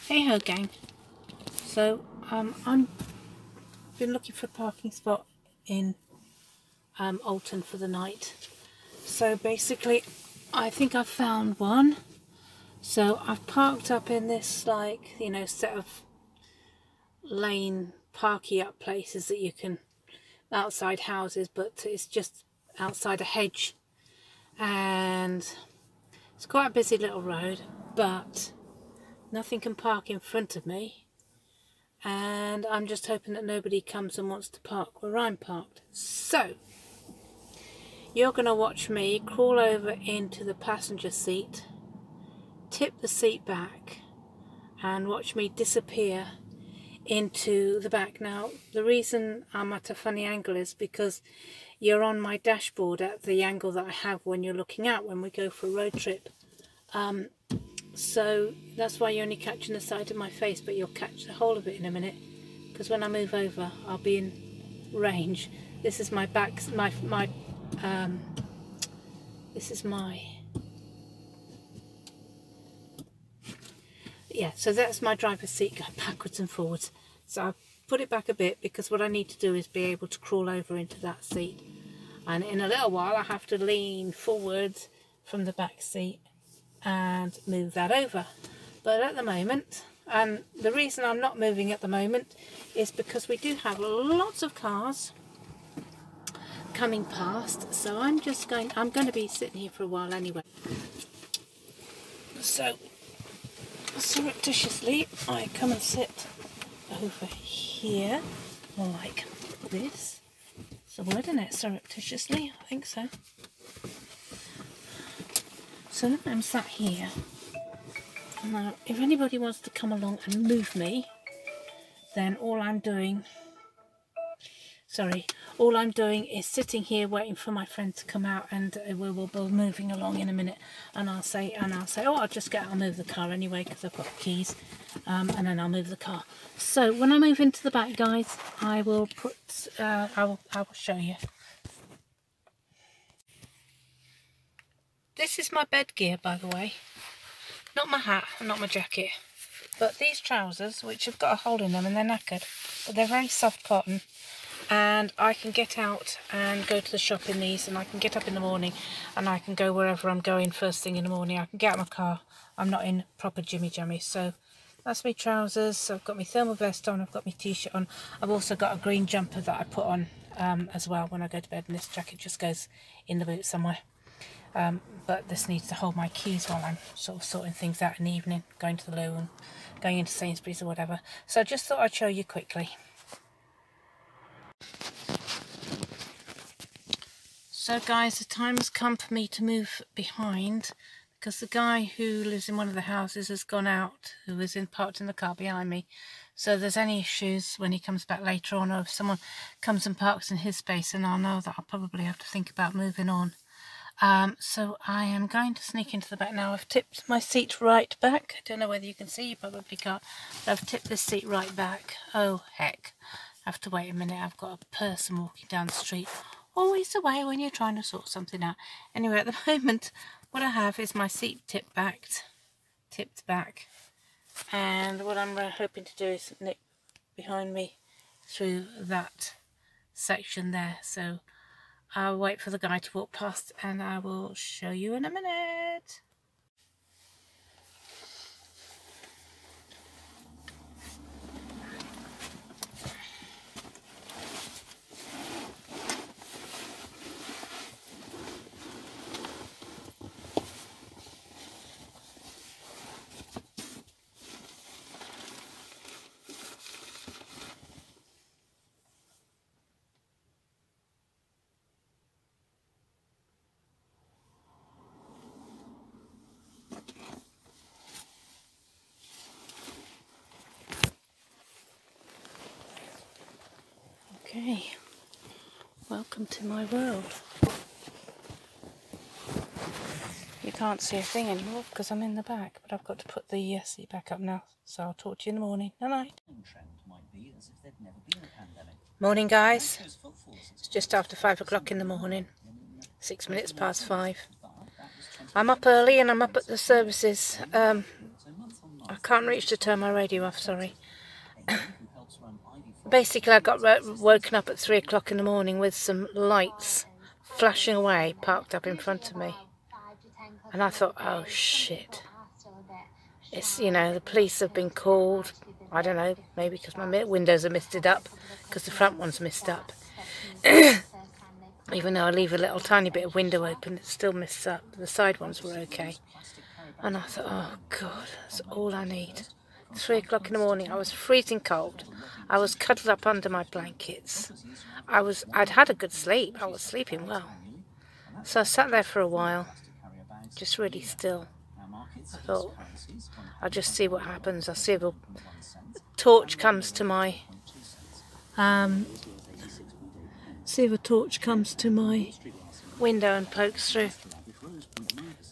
Hey ho gang, so I'm been looking for a parking spot in Alton for the night. So basically I think I've found one. So I've parked up in this, like, you know, set of lane parky up places that you can, outside houses, but it's just outside a hedge, and it's quite a busy little road, but nothing can park in front of me, and I'm just hoping that nobody comes and wants to park where I'm parked. So you're going to watch me crawl over into the passenger seat, tip the seat back, and watch me disappear into the back. Now, the reason I'm at a funny angle is because you're on my dashboard at the angle that I have when you're looking out when we go for a road trip. So that's why you're only catching the side of my face, but you'll catch the whole of it in a minute, because when I move over I'll be in range. This is my back, this is my, yeah, so that's my driver's seat going backwards and forwards. So I've put it back a bit because what I need to do is be able to crawl over into that seat, and in a little while I have to lean forwards from the back seat and move that over. But at the moment, and the reason I'm not moving at the moment is because we do have lots of cars coming past, so I'm going to be sitting here for a while anyway. So surreptitiously I come and sit over here, like this. It's a word, isn't it? Surreptitiously, I think so. So I'm sat here. Now, if anybody wants to come along and move me, then all I'm doing is sitting here waiting for my friend to come out, and we will be moving along in a minute, and I'll say, oh, I'll just I'll move the car anyway because I've got the keys, and then I'll move the car. So when I move into the back, guys, I will I will show you. This is my bed gear, by the way. Not my hat and not my jacket, but these trousers, which have got a hole in them and they're knackered, but they're very soft cotton, and I can get out and go to the shop in these, and I can get up in the morning and I can go wherever I'm going first thing in the morning. I can get out of my car. I'm not in proper jimmy jammy. So that's my trousers. So I've got my thermal vest on, I've got my t-shirt on, I've also got a green jumper that I put on as well when I go to bed, and this jacket just goes in the boot somewhere. But this needs to hold my keys while I'm sort of sorting things out in the evening, going to the loo and going into Sainsbury's or whatever. So I just thought I'd show you quickly. So guys, the time has come for me to move behind, because the guy who lives in one of the houses has gone out, who was parked in the car behind me. So if there's any issues when he comes back later on, or if someone comes and parks in his space, and I'll know that I'll probably have to think about moving on. So I am going to sneak into the back now. I've tipped my seat right back. I don't know whether you can see, you probably can't. But I've tipped this seat right back. Oh heck, I have to wait a minute. I've got a person walking down the street. Always the way when you're trying to sort something out. Anyway, at the moment, what I have is my seat tipped back. And what I'm hoping to do is nip behind me through that section there. So I'll wait for the guy to walk past and I will show you in a minute. Okay, welcome to my world. You can't see a thing anymore because I'm in the back, but I've got to put the seat back up now, so I'll talk to you in the morning. Night. Morning guys, it's just after 5 o'clock in the morning, 6 minutes past 5. I'm up early and I'm up at the services I can't reach to turn my radio off, sorry. Basically, I got woken up at 3 o'clock in the morning with some lights flashing away, parked up in front of me. And I thought, oh shit. It's, you know, the police have been called. I don't know, maybe because my windows are misted up, because the front one's missed up. Even though I leave a little tiny bit of window open, it still mists up. The side ones were okay. And I thought, oh God, that's all I need. 3 o'clock in the morning, I was freezing cold. I was cuddled up under my blankets. I'd had a good sleep. I was sleeping well. So I sat there for a while, just really still. I thought, I'll just see what happens. I'll see if a torch comes to my window and pokes through.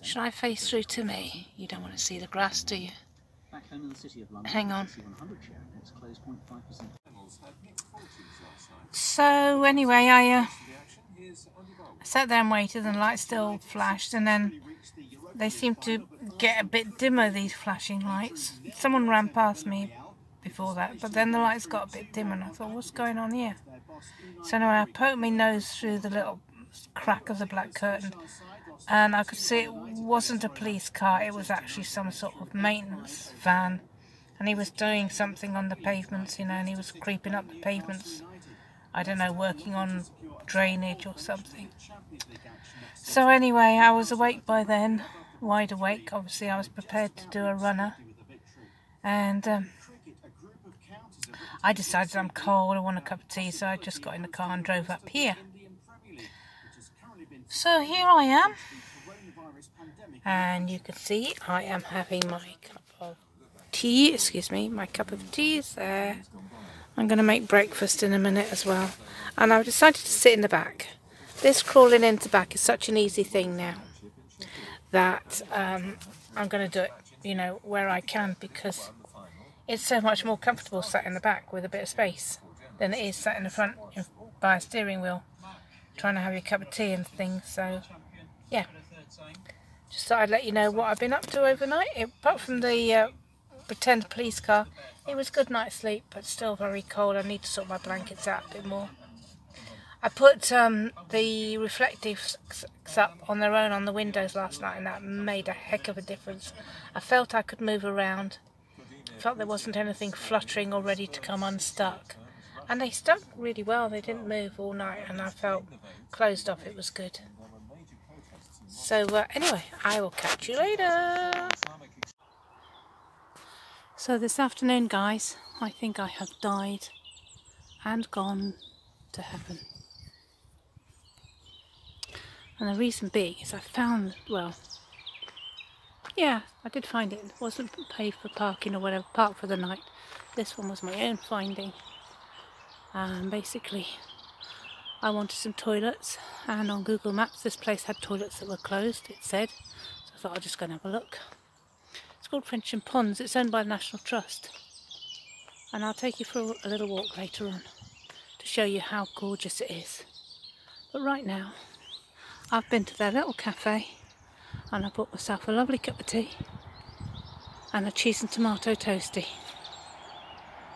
Should I face through to me? You don't want to see the grass, do you? Hang on. So anyway, I sat there and waited, and the light still flashed, and then they seemed to get a bit dimmer, these flashing lights. Someone ran past me before that, but then the lights got a bit dimmer, and I thought, what's going on here? So anyway, I poked my nose through the little crack of the black curtain, and I could see it wasn't a police car, it was actually some sort of maintenance van, and he was doing something on the pavements, you know, and he was creeping up the pavements, I don't know, working on drainage or something. So anyway, I was awake by then, wide awake. Obviously I was prepared to do a runner, and I decided I'm cold, I want a cup of tea, so I just got in the car and drove up here. So here I am, and you can see I am having my cup of tea, my cup of tea is there. I'm going to make breakfast in a minute as well, and I've decided to sit in the back. This crawling into the back is such an easy thing now that I'm going to do it, you know, where I can, because it's so much more comfortable sat in the back with a bit of space than it is sat in the front by a steering wheel trying to have your cup of tea and things. So yeah, just thought I'd let you know what I've been up to overnight. Apart from the pretend police car, it was a good night's sleep, but still very cold. I need to sort my blankets out a bit more. I put the reflective up on their own on the windows last night, and that made a heck of a difference. I felt I could move around. I felt there wasn't anything fluttering or ready to come unstuck. And they stuck really well. They didn't move all night, and I felt closed off. It was good. So anyway, I will catch you later. So this afternoon, guys, I think I have died and gone to heaven. And the reason being is I found, well, yeah, I did find it. It wasn't paid for parking or whatever, parked for the night. This one was my own finding. Basically, I wanted some toilets, and on Google Maps this place had toilets that were closed, it said. So I thought I'll just go and have a look. It's called Frensham Ponds. It's owned by the National Trust. And I'll take you for a little walk later on to show you how gorgeous it is. But right now, I've been to their little cafe, and I bought myself a lovely cup of tea and a cheese and tomato toastie.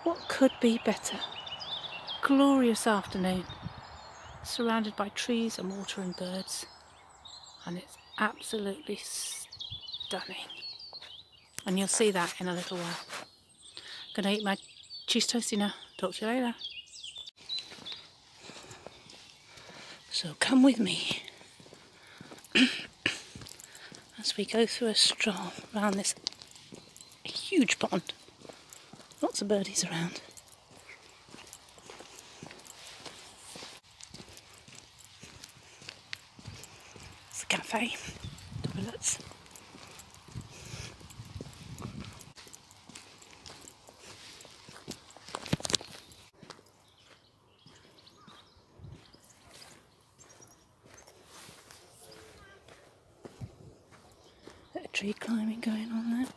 What could be better? Glorious afternoon, surrounded by trees and water and birds, and it's absolutely stunning. And you'll see that in a little while. Gonna eat my cheese toastie now. Talk to you later. So come with me as we go through a stroll around this huge pond. Lots of birdies around. It's a cafe, toilets. Bit of tree climbing going on there.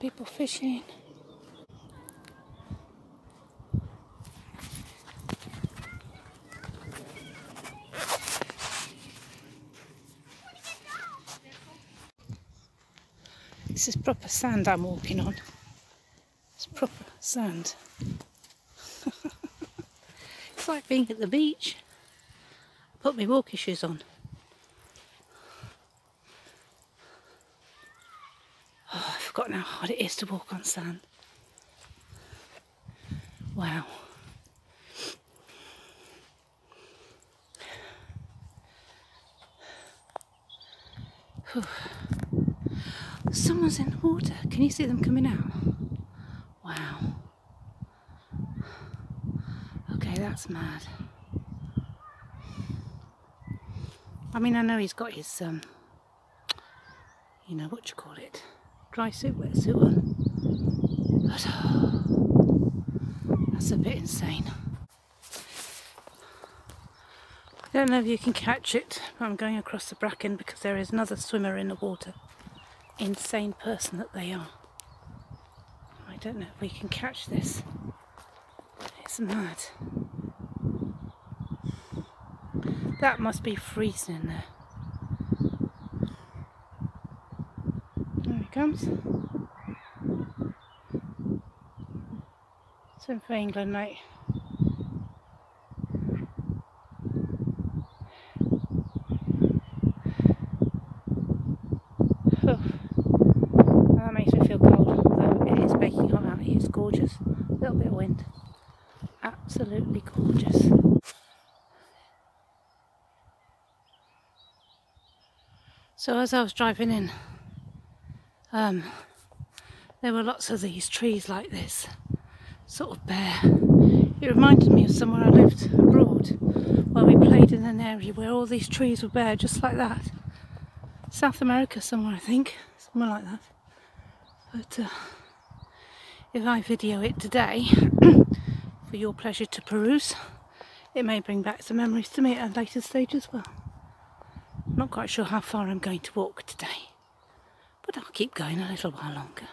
people fishing. This is proper sand I'm walking on. It's proper sand. It's like being at the beach. I put my walking shoes on. Oh, I've forgotten how hard it is to walk on sand. Wow. Whew. Someone's in the water. Can you see them coming out? Wow. Okay, that's mad. I mean, I know he's got his, you know, what you call it, dry suit, wet suit on. But, oh, that's a bit insane. I don't know if you can catch it, but I'm going across the bracken because there is another swimmer in the water. Insane person that they are. I don't know if we can catch this. It's mad. That must be freezing in there. There he comes. Swim for England, mate. That makes me feel cold, although it is baking hot out here. It's gorgeous. A little bit of wind. Absolutely gorgeous. So as I was driving in, there were lots of these trees like this, sort of bare. It reminded me of somewhere I lived abroad, where we played in an area where all these trees were bare, just like that. South America somewhere, I think, somewhere like that. But if I video it today, for your pleasure to peruse, it may bring back some memories to me at a later stage as well. I'm not quite sure how far I'm going to walk today, but I'll keep going a little while longer.